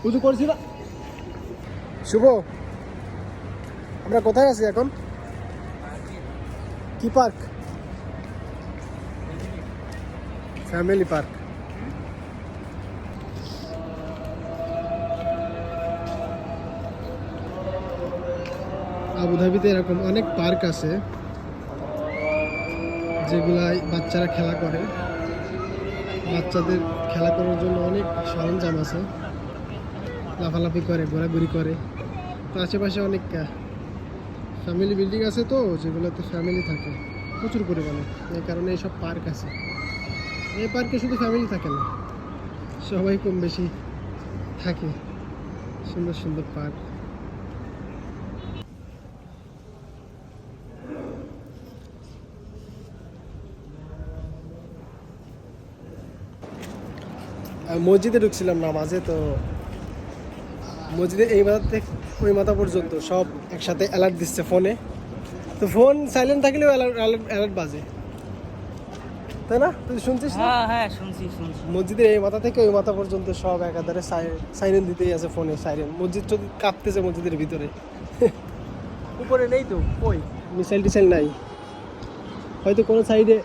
উজু করছি না। শুভ, আমরা কোথায় আছি এখন? কি পার্ক? Family park. আবুধাবিতে এরকম অনেক পার্ক আছে যেগুলাই বাচ্চারা খেলা করে। বাচ্চাদের খেলা করার জন্য অনেক সরঞ্জাম আছে, লাফালাফি করে, ঘোরাঘুরি করে। তো আশেপাশে অনেক ফ্যামিলি বিল্ডিং আছে, তো যেগুলোতে ফ্যামিলি থাকে প্রচুর পরিমাণে, এই কারণে এইসব পার্ক আছে। এই পার্কে শুধু ফ্যামিলি থাকে না, সবাই কম বেশি থাকে। সুন্দর সুন্দর পার্ক। মসজিদে ঢুকছিলাম নামাজে, তো মসজিদে এই মাথা থেকে ওই মাথা পর্যন্ত সব একসাথে অ্যালার্ট দিচ্ছে ফোনে। তো ফোন সাইলেন্ট থাকলেও অ্যালার্ট বাজে, তাই না? তুই শুনছিস না? হ্যাঁ শুনছি। মসজিদের এই মাথা থেকে ওই মাথা পর্যন্ত সব একাধারে সাইরেন দিতেই আছে ফোনে, সাইরেন। মসজিদ যদি কাঁপতেছে মসজিদের ভিতরে। উপরে নেই তো, ওই মিসাইল টিসাইল নাই, হয়তো কোনো সাইডে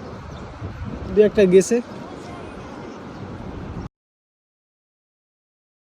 দু একটা গেছে।